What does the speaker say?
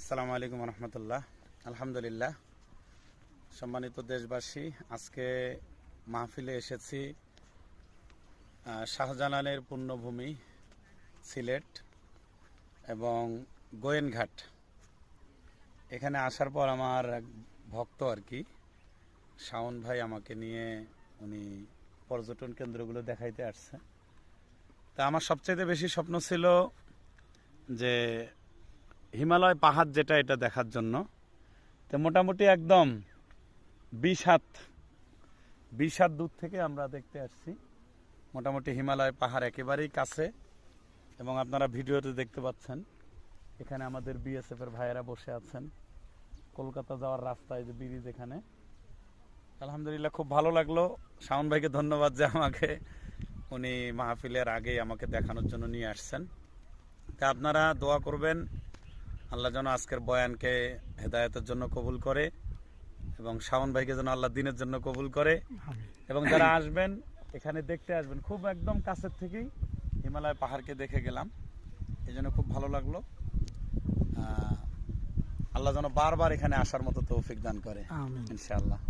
আসসালামু আলাইকুম রহমতুল্লাহ। আলহামদুলিল্লাহ। সম্মানিত দেশবাসী, আজকে মাহফিলে এসেছি শাহজালালের পুণ্যভূমি সিলেট এবং গোয়েনঘাট। এখানে আসার পর আমার এক ভক্ত আর কি শাওন ভাই আমাকে নিয়ে উনি পর্যটন কেন্দ্রগুলো দেখাইতে আসছে। তা আমার সবচেয়ে বেশি স্বপ্ন ছিল যে হিমালয় পাহাড় যেটা এটা দেখার জন্য। তো মোটামুটি একদম 20 হাত দূর থেকে আমরা দেখতে আসছি। মোটামুটি হিমালয় পাহাড় একেবারেই কাছে এবং আপনারা ভিডিওতে দেখতে পাচ্ছেন এখানে আমাদের বিএসএফ এর ভাইয়েরা বসে আছেন। কলকাতা যাওয়ার রাস্তায় যে ব্রিজ এখানে। আলহামদুলিল্লাহ, খুব ভালো লাগলো। শাওন ভাইকে ধন্যবাদ যে আমাকে উনি মাহফিলের আগেই আমাকে দেখানোর জন্য নিয়ে আসছেন। তা আপনারা দোয়া করবেন আল্লাহ যেন আজকের বয়ানকে হেদায়েতের জন্য কবুল করে এবং শাওন ভাইকে যেন আল্লাহ দিনের জন্য কবুল করে। এবং যারা আসবেন এখানে দেখতে আসবেন, খুব একদম কাছের থেকেই হিমালয় পাহাড়কে দেখে গেলাম, এই জন্য খুব ভালো লাগলো। আল্লাহ যেন বারবার এখানে আসার মতো তৌফিক দান করে ইনশাআল্লাহ।